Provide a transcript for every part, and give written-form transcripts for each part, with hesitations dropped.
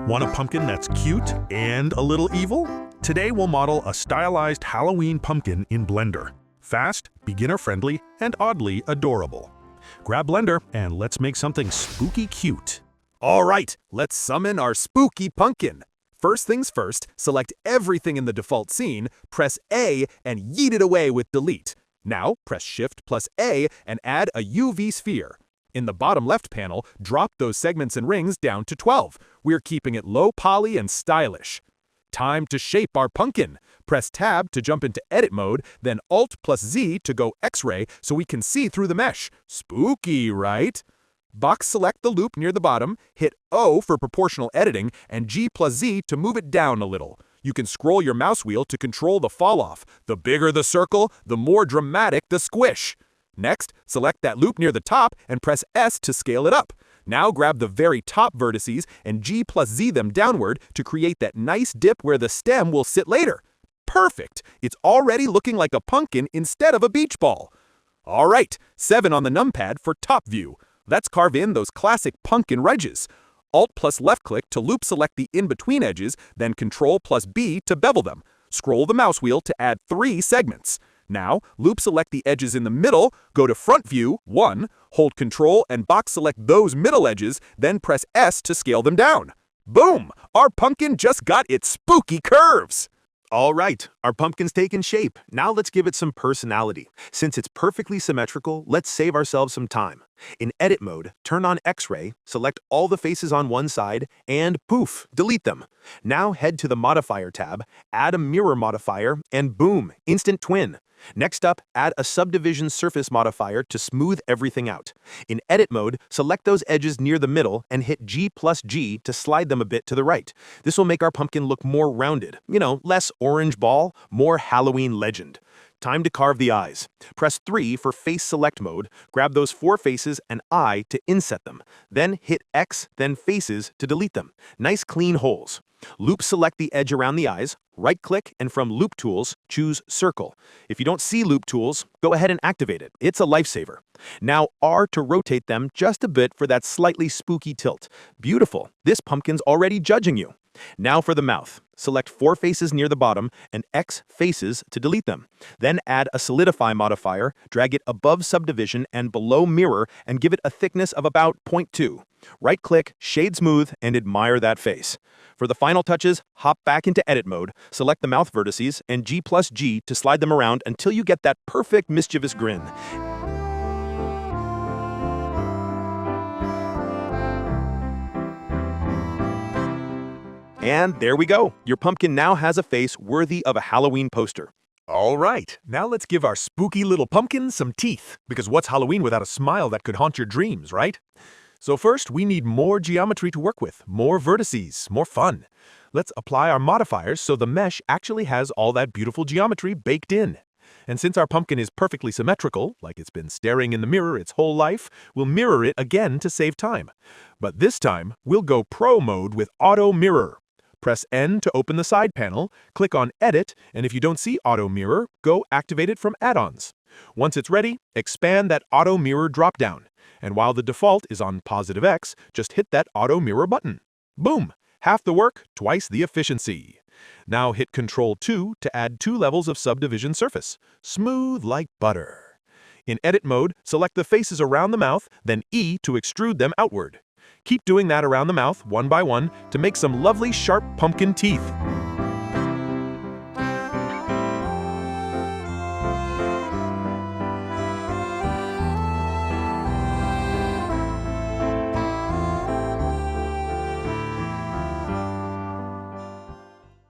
Want a pumpkin that's cute and a little evil? Today we'll model a stylized Halloween pumpkin in Blender. Fast, beginner-friendly, and oddly adorable. Grab Blender and let's make something spooky cute. All right, let's summon our spooky pumpkin. First things first, select everything in the default scene, press A, and yeet it away with delete. Now, press Shift plus A and add a UV sphere. In the bottom left panel, drop those segments and rings down to 12. We're keeping it low poly and stylish. Time to shape our pumpkin. Press Tab to jump into edit mode, then Alt plus Z to go X-ray so we can see through the mesh. Spooky, right? Box select the loop near the bottom, hit O for proportional editing, and G plus Z to move it down a little. You can scroll your mouse wheel to control the fall-off. The bigger the circle, the more dramatic the squish. Next, select that loop near the top and press S to scale it up. Now grab the very top vertices and G plus Z them downward to create that nice dip where the stem will sit later. Perfect! It's already looking like a pumpkin instead of a beach ball. All right, 7 on the numpad for top view. Let's carve in those classic pumpkin wedges. Alt plus left click to loop select the in-between edges, then Control plus B to bevel them. Scroll the mouse wheel to add 3 segments. Now, loop select the edges in the middle, go to front view, 1, hold Control and box select those middle edges, then press S to scale them down. Boom! Our pumpkin just got its spooky curves! All right, our pumpkin's taken shape. Now let's give it some personality. Since it's perfectly symmetrical, let's save ourselves some time. In edit mode, turn on X-ray, select all the faces on one side, and poof, delete them. Now head to the modifier tab, add a mirror modifier, and boom, instant twin. Next up, add a subdivision surface modifier to smooth everything out. In edit mode, select those edges near the middle and hit G plus G to slide them a bit to the right. This will make our pumpkin look more rounded. Less orange ball, more Halloween legend. Time to carve the eyes. Press 3 for face select mode, grab those 4 faces and eye to inset them. Then hit X, then faces to delete them. Nice clean holes. Loop select the edge around the eyes, right-click, and from Loop Tools, choose Circle. If you don't see Loop Tools, go ahead and activate it. It's a lifesaver. Now R to rotate them just a bit for that slightly spooky tilt. Beautiful. This pumpkin's already judging you. Now for the mouth. Select 4 faces near the bottom and X faces to delete them. Then add a solidify modifier, drag it above subdivision and below mirror, and give it a thickness of about 0.2. Right-click, shade smooth, and admire that face. For the final touches, hop back into edit mode, select the mouth vertices, and G plus G to slide them around until you get that perfect mischievous grin. And there we go. Your pumpkin now has a face worthy of a Halloween poster. All right, now let's give our spooky little pumpkin some teeth. Because what's Halloween without a smile that could haunt your dreams, right? So first, we need more geometry to work with, more vertices, more fun. Let's apply our modifiers so the mesh actually has all that beautiful geometry baked in. And since our pumpkin is perfectly symmetrical, like it's been staring in the mirror its whole life, we'll mirror it again to save time. But this time, we'll go pro mode with auto mirror. Press N to open the side panel, click on Edit, and if you don't see Auto Mirror, go activate it from Add-ons. Once it's ready, expand that Auto Mirror dropdown. And while the default is on positive X, just hit that Auto Mirror button. Boom! Half the work, twice the efficiency. Now hit Ctrl 2 to add 2 levels of subdivision surface. Smooth like butter. In Edit mode, select the faces around the mouth, then E to extrude them outward. Keep doing that around the mouth, one by one, to make some lovely sharp pumpkin teeth.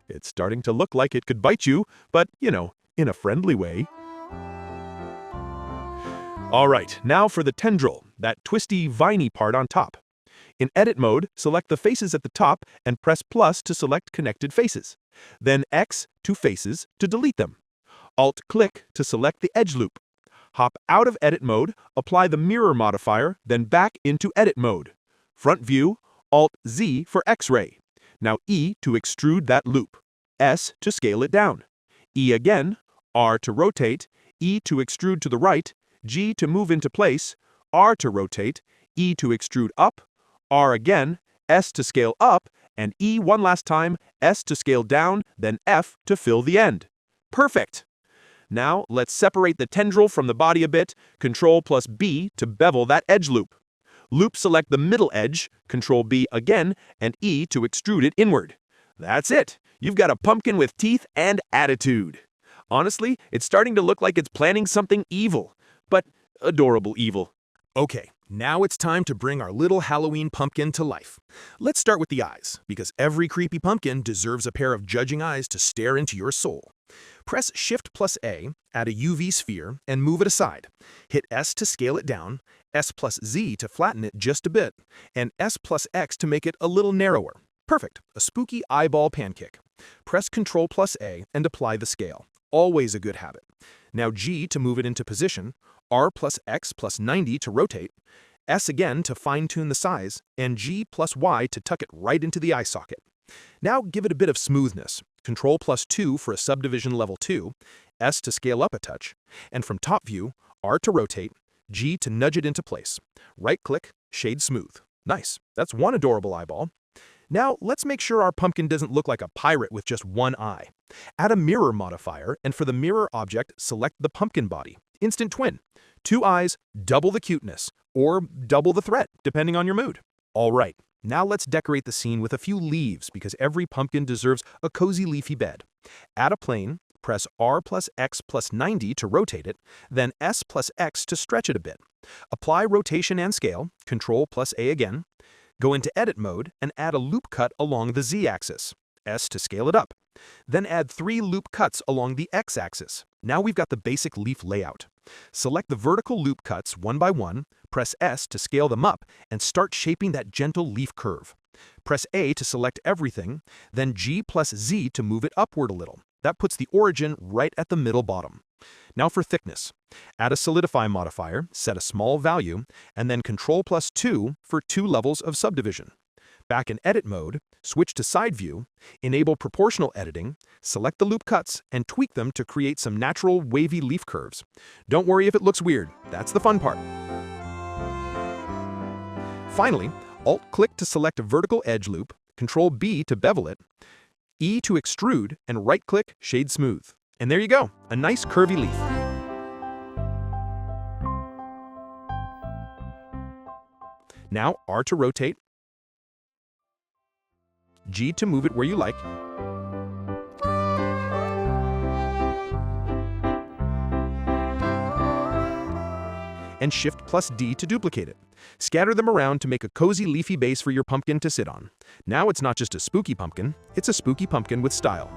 It's starting to look like it could bite you, but, in a friendly way. All right, now for the tendril, that twisty, viney part on top. In edit mode, select the faces at the top and press plus to select connected faces. Then X to faces to delete them. Alt-click to select the edge loop. Hop out of edit mode, apply the mirror modifier, then back into edit mode. Front view, Alt-Z for X-ray. Now E to extrude that loop. S to scale it down. E again, R to rotate, E to extrude to the right, G to move into place, R to rotate, E to extrude up, R again, S to scale up, and E one last time, S to scale down, then F to fill the end. Perfect! Now, let's separate the tendril from the body a bit, Control plus B to bevel that edge loop. Loop select the middle edge, Control B again, and E to extrude it inward. That's it! You've got a pumpkin with teeth and attitude. Honestly, it's starting to look like it's planning something evil, but adorable evil. Okay, now it's time to bring our little Halloween pumpkin to life. Let's start with the eyes, because every creepy pumpkin deserves a pair of judging eyes to stare into your soul. Press Shift plus A, add a UV sphere, and move it aside. Hit S to scale it down, S plus Z to flatten it just a bit, and S plus X to make it a little narrower. Perfect, a spooky eyeball pancake. Press Ctrl plus A and apply the scale. Always a good habit. Now G to move it into position, R plus X plus 90 to rotate, S again to fine-tune the size, and G plus Y to tuck it right into the eye socket. Now give it a bit of smoothness. Ctrl plus 2 for a subdivision level 2, S to scale up a touch, and from top view, R to rotate, G to nudge it into place. Right-click, shade smooth. Nice, that's one adorable eyeball. Now let's make sure our pumpkin doesn't look like a pirate with just one eye. Add a mirror modifier, and for the mirror object, select the pumpkin body. Instant twin. 2 eyes, double the cuteness, or double the threat, depending on your mood. All right, now let's decorate the scene with a few leaves because every pumpkin deserves a cozy leafy bed. Add a plane, press R plus X plus 90 to rotate it, then S plus X to stretch it a bit. Apply rotation and scale, Ctrl plus A again. Go into Edit mode and add a loop cut along the Z-axis, S to scale it up. Then add 3 loop cuts along the X-axis. Now we've got the basic leaf layout. Select the vertical loop cuts one by one, press S to scale them up, and start shaping that gentle leaf curve. Press A to select everything, then G plus Z to move it upward a little. That puts the origin right at the middle bottom. Now for thickness. Add a solidify modifier, set a small value, and then Ctrl plus 2 for 2 levels of subdivision. Back in Edit mode, switch to Side View, enable proportional editing, select the loop cuts, and tweak them to create some natural wavy leaf curves. Don't worry if it looks weird, that's the fun part. Finally, Alt-click to select a vertical edge loop, Ctrl B to bevel it, E to extrude, and right-click Shade Smooth. And there you go, a nice curvy leaf. Now R to rotate, G to move it where you like, and Shift plus D to duplicate it. Scatter them around to make a cozy leafy base for your pumpkin to sit on. Now it's not just a spooky pumpkin, it's a spooky pumpkin with style.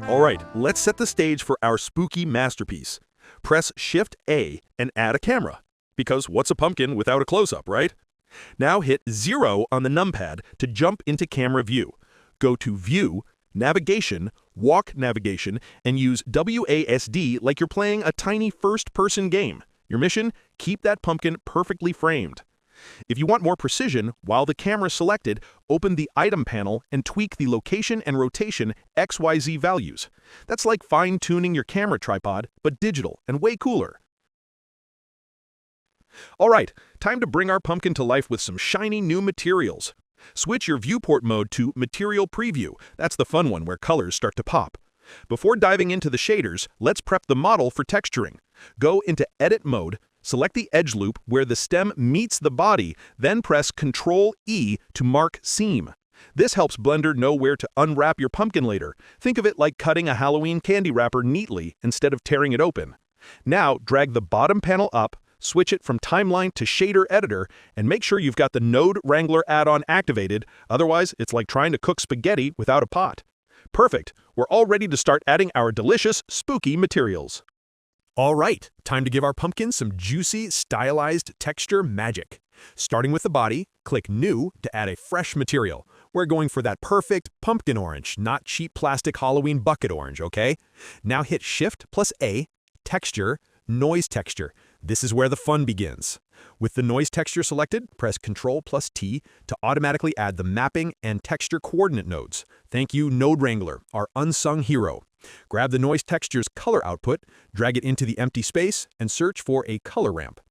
All right, let's set the stage for our spooky masterpiece. Press Shift A and add a camera. Because what's a pumpkin without a close-up, right? Now hit 0 on the numpad to jump into camera view. Go to View, Navigation, Walk Navigation, and use WASD like you're playing a tiny first-person game. Your mission? Keep that pumpkin perfectly framed. If you want more precision, while the camera's selected, open the Item panel and tweak the location and rotation XYZ values. That's like fine-tuning your camera tripod, but digital and way cooler. All right, time to bring our pumpkin to life with some shiny new materials. Switch your viewport mode to Material Preview. That's the fun one where colors start to pop. Before diving into the shaders, let's prep the model for texturing. Go into Edit mode, select the edge loop where the stem meets the body, then press Ctrl-E to mark seam. This helps Blender know where to unwrap your pumpkin later. Think of it like cutting a Halloween candy wrapper neatly instead of tearing it open. Now drag the bottom panel up, switch it from Timeline to Shader Editor, and make sure you've got the Node Wrangler add-on activated, otherwise it's like trying to cook spaghetti without a pot. Perfect, we're all ready to start adding our delicious, spooky materials. All right, time to give our pumpkin some juicy, stylized texture magic. Starting with the body, click New to add a fresh material. We're going for that perfect pumpkin orange, not cheap plastic Halloween bucket orange, okay? Now hit Shift plus A, Texture, Noise Texture. This is where the fun begins. With the noise texture selected, press Ctrl+T to automatically add the mapping and texture coordinate nodes. Thank you, Node Wrangler, our unsung hero. Grab the noise texture's color output, drag it into the empty space, and search for a color ramp.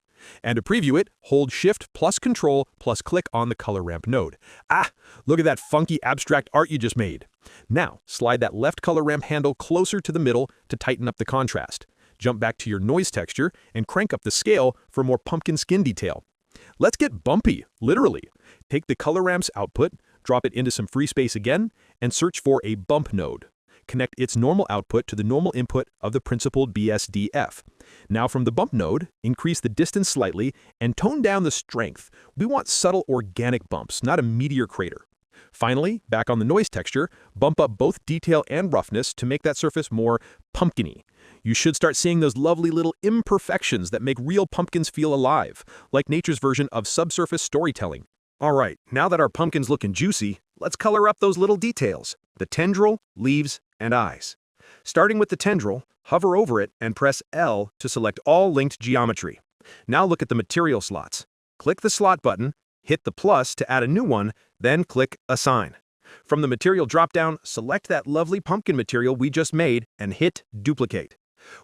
And to preview it, hold Shift+Ctrl+click on the color ramp node. Ah, look at that funky abstract art you just made. Now, slide that left color ramp handle closer to the middle to tighten up the contrast. Jump back to your noise texture and crank up the scale for more pumpkin skin detail. Let's get bumpy, literally. Take the color ramp's output, drop it into some free space again, and search for a bump node. Connect its normal output to the normal input of the principled BSDF. Now from the bump node, increase the distance slightly and tone down the strength. We want subtle organic bumps, not a meteor crater. Finally, back on the noise texture, bump up both detail and roughness to make that surface more pumpkin-y. You should start seeing those lovely little imperfections that make real pumpkins feel alive, like nature's version of subsurface storytelling. All right, now that our pumpkin's looking juicy, let's color up those little details, the tendril, leaves, and eyes. Starting with the tendril, hover over it and press L to select all linked geometry. Now look at the material slots. Click the slot button, hit the plus to add a new one, then click Assign. From the material dropdown, select that lovely pumpkin material we just made and hit Duplicate.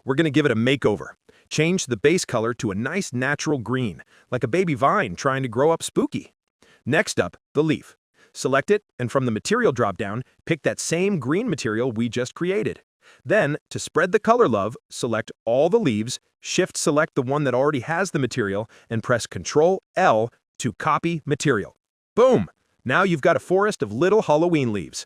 We're going to give it a makeover. Change the base color to a nice natural green, like a baby vine trying to grow up spooky. Next up, the leaf. Select it, and from the material dropdown, pick that same green material we just created. Then, to spread the color love, select all the leaves, Shift-select the one that already has the material, and press Ctrl-L to copy material. Boom! Now you've got a forest of little Halloween leaves.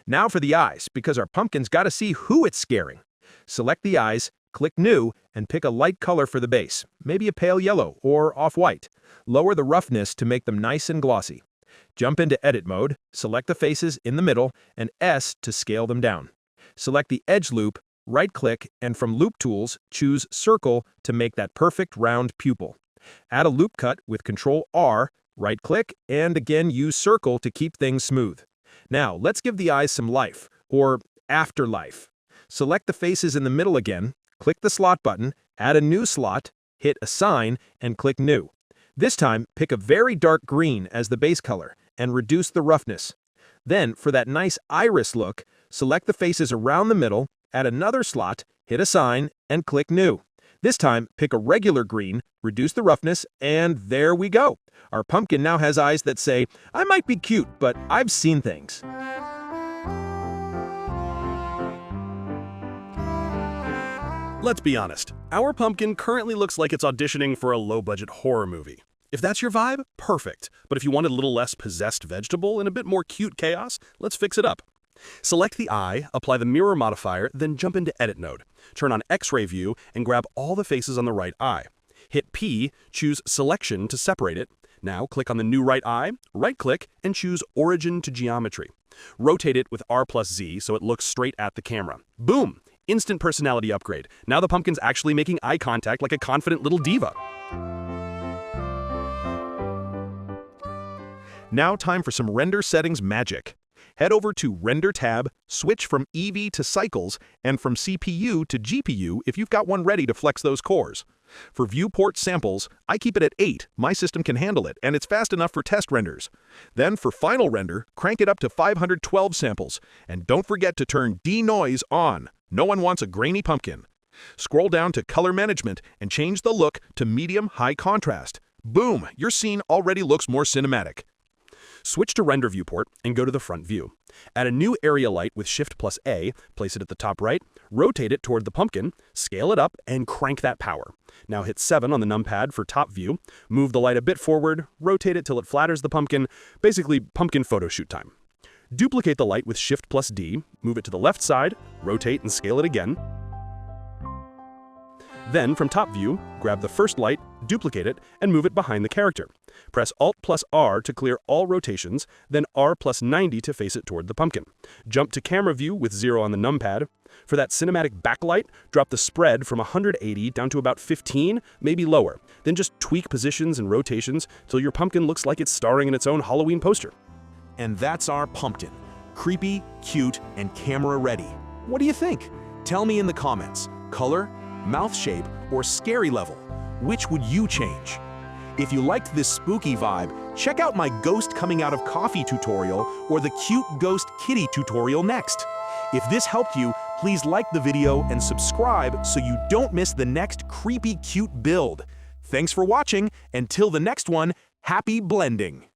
Now for the eyes, because our pumpkin's got to see who it's scaring. Select the eyes, click New, and pick a light color for the base, maybe a pale yellow or off-white. Lower the roughness to make them nice and glossy. Jump into Edit mode, select the faces in the middle, and S to scale them down. Select the edge loop, right-click, and from Loop Tools, choose Circle to make that perfect round pupil. Add a loop cut with Ctrl-R, right-click, and again use Circle to keep things smooth. Now, let's give the eyes some life, or afterlife. Select the faces in the middle again, click the slot button, add a new slot, hit Assign, and click New. This time, pick a very dark green as the base color, and reduce the roughness. Then, for that nice iris look, select the faces around the middle, add another slot, hit Assign, and click New. This time, pick a regular green, reduce the roughness, and there we go. Our pumpkin now has eyes that say, "I might be cute, but I've seen things." Let's be honest, our pumpkin currently looks like it's auditioning for a low-budget horror movie. If that's your vibe, perfect. But if you want a little less possessed vegetable and a bit more cute chaos, let's fix it up. Select the eye, apply the mirror modifier, then jump into Edit mode. Turn on X-ray view and grab all the faces on the right eye. Hit P, choose Selection to separate it. Now click on the new right eye, right-click, and choose Origin to Geometry. Rotate it with R+Z so it looks straight at the camera. Boom! Instant personality upgrade. Now the pumpkin's actually making eye contact like a confident little diva. Now time for some render settings magic. Head over to Render tab, switch from EV to Cycles, and from CPU to GPU if you've got one ready to flex those cores. For viewport samples, I keep it at 8, my system can handle it, and it's fast enough for test renders. Then for final render, crank it up to 512 samples, and don't forget to turn denoise on. No one wants a grainy pumpkin. Scroll down to Color Management and change the look to Medium High Contrast. Boom! Your scene already looks more cinematic. Switch to Render Viewport and go to the front view. Add a new area light with Shift+A, place it at the top right, rotate it toward the pumpkin, scale it up, and crank that power. Now hit 7 on the numpad for top view, move the light a bit forward, rotate it till it flatters the pumpkin, basically pumpkin photo shoot time. Duplicate the light with Shift+D, move it to the left side, rotate and scale it again. Then, from top view, grab the first light, duplicate it, and move it behind the character. Press Alt+R to clear all rotations, then R+90 to face it toward the pumpkin. Jump to camera view with 0 on the numpad. For that cinematic backlight, drop the spread from 180 down to about 15, maybe lower. Then just tweak positions and rotations till your pumpkin looks like it's starring in its own Halloween poster. And that's our pumpkin. Creepy, cute, and camera ready. What do you think? Tell me in the comments. Color, mouth shape, or scary level? Which would you change? If you liked this spooky vibe, check out my ghost coming out of coffee tutorial or the cute ghost kitty tutorial next. If this helped you, please like the video and subscribe so you don't miss the next creepy cute build. Thanks for watching. Until the next one, happy blending!